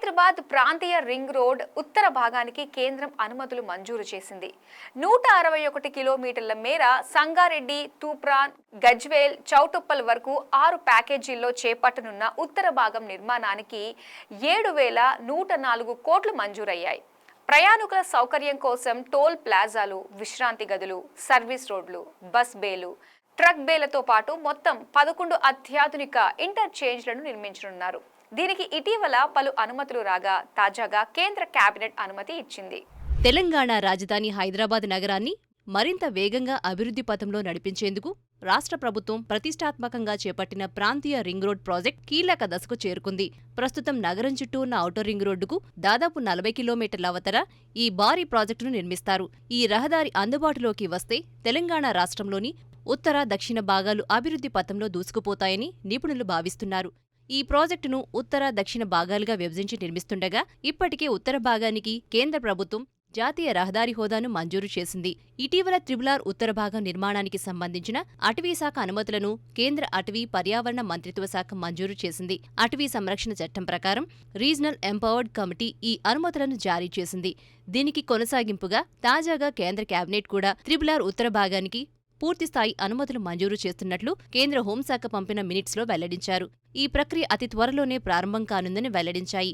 హైదరాబాద్ ప్రాంతీయ ring road ఉత్తర భాగానికి కేంద్రం అనుమతులు మంజూరు చేసింది. 161 కిలోమీటర్ల మేర సంగారెడ్డి, తూప్రాన్, గజ్వేల్, చౌటుప్పల్ వరకు 6 ప్యాకేజీల్లో చేపట్టనున్న ఉత్తర భాగం నిర్మాణానికి 7,104 కోట్లు మంజూరయ్యాయి. ప్రయాణికుల సౌకర్యం కోసం టోల్ ప్లాజాలు, విశ్రాంతి గదులు, సర్వీస్ రోడ్లు, బస్ బేలు, ట్రక్ బేలతో పాటు మొత్తం 11 అత్యాధునిక ఇంటర్చేంజ్లను నిర్మించనున్నారు. దీనికి ఇటీవల పలు అనుమతులు రాగా తాజాగా కేంద్ర కేబినెట్ అనుమతి ఇచ్చింది. తెలంగాణ రాజధాని హైదరాబాద్ నగరాన్ని మరింత వేగంగా అభివృద్ధి పథంలో నడిపించేందుకు రాష్ట్ర ప్రభుత్వం ప్రతిష్టాత్మకంగా చేపట్టిన ప్రాంతీయ రింగ్ రోడ్ ప్రాజెక్ట్ కీలక దశకు చేరుకుంది. ప్రస్తుతం నగరం చుట్టూ ఉన్న ఔటర్ రింగ్ రోడ్డుకు దాదాపు 40 కిలోమీటర్ల అవతల ఈ భారీ ప్రాజెక్టును నిర్మిస్తారు. ఈ రహదారి అందుబాటులోకి వస్తే తెలంగాణ రాష్ట్రంలోని ఉత్తర, దక్షిణ భాగాలు అభివృద్ధి పథంలో దూసుకుపోతాయని నిపుణులు భావిస్తున్నారు. ఈ ప్రాజెక్టును ఉత్తర, దక్షిణ భాగాలుగా విభజించి నిర్మిస్తుండగా ఇప్పటికే ఉత్తర భాగానికి కేంద్ర ప్రభుత్వం జాతీయ రహదారి హోదాను మంజూరు చేసింది. ఇటీవల RRR ఉత్తర భాగం నిర్మాణానికి సంబంధించిన అటవీశాఖ అనుమతులను కేంద్ర అటవీ, పర్యావరణ మంత్రిత్వ శాఖ మంజూరు చేసింది. అటవీ సంరక్షణ చట్టం ప్రకారం రీజనల్ ఎంపవర్డ్ కమిటీ ఈ అనుమతులను జారీ చేసింది. దీనికి కొనసాగింపుగా తాజాగా కేంద్ర కేబినెట్ కూడా RRR ఉత్తర భాగానికి పూర్తిస్థాయి అనుమతులు మంజూరు చేస్తున్నట్లు కేంద్ర హోంశాఖ పంపిన మినిట్స్లో వెల్లడించారు. ఈ ప్రక్రియ అతి త్వరలోనే ప్రారంభం కానుందని వెల్లడించాయి.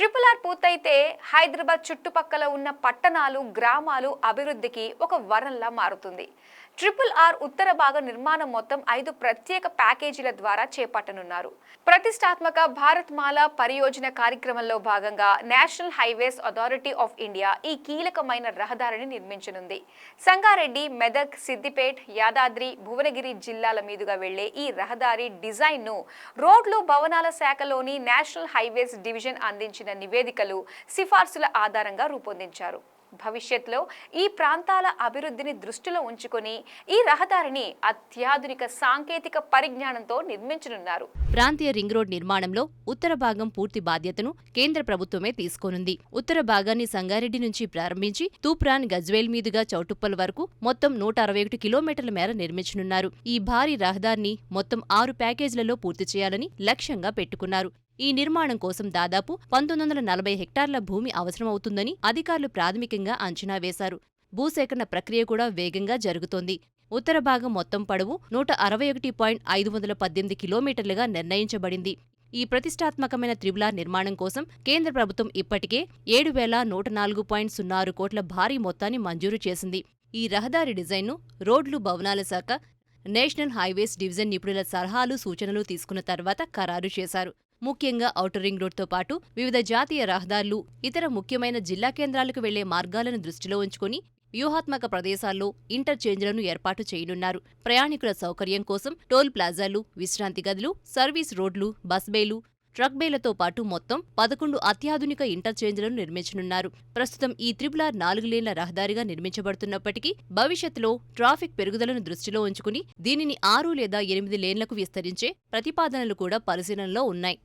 RRR పూర్తయితే హైదరాబాద్ చుట్టుపక్కల ఉన్న పట్టణాలు, గ్రామాలు అభివృద్ధికి ఒక వరంలా మారుతుంది. RRR ఉత్తర భాగ నిర్మాణం మొత్తం 5 ప్రత్యేక ప్యాకేజీల ద్వారా చేపట్టనున్నారు. ప్రతిష్టాత్మక భారత్మాల పరియోజన కార్యక్రమంలో భాగంగా national highways authority of India ఈ కీలకమైన రహదారిని నిర్మించనుంది. సంగారెడ్డి, మెదక్, సిద్దిపేట్, యాదాద్రి, భువనగిరి జిల్లాల మీదుగా వెళ్లే ఈ రహదారి డిజైన్ను రోడ్లు, భవనాల శాఖలోని నేషనల్ హైవేస్ డివిజన్ అందించిన నివేదికలు, సిఫార్సుల ఆధారంగా రూపొందించారు. భవిష్యత్తులో ఈ ప్రాంతాల అభివృద్ధిని దృష్టిలో ఉంచుకొని ఈ రహదారిని అత్యాధునిక సాంకేతిక పరిజ్ఞానంతో నిర్మించనున్నారు. ప్రాంతీయ రింగ్ రోడ్ నిర్మాణంలో ఉత్తర భాగం పూర్తి బాధ్యతను కేంద్ర ప్రభుత్వమే తీసుకోనుంది. ఉత్తర భాగాన్ని సంగారెడ్డి నుంచి ప్రారంభించి తూప్రాన్, గజ్వేల్ మీదుగా చౌటుప్పల్ వరకు మొత్తం 161 కిలోమీటర్ల మేర నిర్మించనున్నారు. ఈ భారీ రహదారిని మొత్తం 6 ప్యాకేజీలలో పూర్తి చేయాలని లక్ష్యంగా పెట్టుకున్నారు. ఈ నిర్మాణం కోసం దాదాపు 1940 హెక్టార్ల భూమి అవసరమవుతుందని అధికారులు ప్రాథమికంగా అంచనా వేశారు. భూసేకరణ ప్రక్రియ కూడా వేగంగా జరుగుతోంది. ఉత్తర భాగం మొత్తం పొడవు 161.518 కిలోమీటర్లుగా నిర్ణయించబడింది. ఈ ప్రతిష్టాత్మకమైన RRR నిర్మాణం కోసం కేంద్ర ప్రభుత్వం ఇప్పటికే 7,104.06 కోట్ల భారీ మొత్తాన్ని మంజూరు చేసింది. ఈ రహదారి డిజైన్ను రోడ్లు, భవనాల శాఖ, నేషనల్ హైవేస్ డివిజన్ నిపుణుల సలహాలు, సూచనలు తీసుకున్న తర్వాత ఖరారు చేశారు. ముఖ్యంగా ఔటర్ రింగ్ రోడ్తో పాటు వివిధ జాతీయ రహదారులు, ఇతర ముఖ్యమైన జిల్లా కేంద్రాలకు వెళ్లే మార్గాలను దృష్టిలో ఉంచుకుని వ్యూహాత్మక ప్రదేశాల్లో ఇంటర్చేంజ్లను ఏర్పాటు చేయనున్నారు. ప్రయాణికుల సౌకర్యం కోసం టోల్ ప్లాజాలు, విశ్రాంతి గదులు, సర్వీస్ రోడ్లు, బస్ బేలు, ట్రక్ బేలతో పాటు మొత్తం 11 అత్యాధునిక ఇంటర్చేంజ్లను నిర్మించనున్నారు. ప్రస్తుతం ఈ RRR 4 లేన్ల రహదారిగా నిర్మించబడుతున్నప్పటికీ భవిష్యత్తులో ట్రాఫిక్ పెరుగుదలను దృష్టిలో ఉంచుకుని దీనిని 6 లేదా 8 లేన్లకు విస్తరించే ప్రతిపాదనలు కూడా పరిశీలనలో ఉన్నాయి.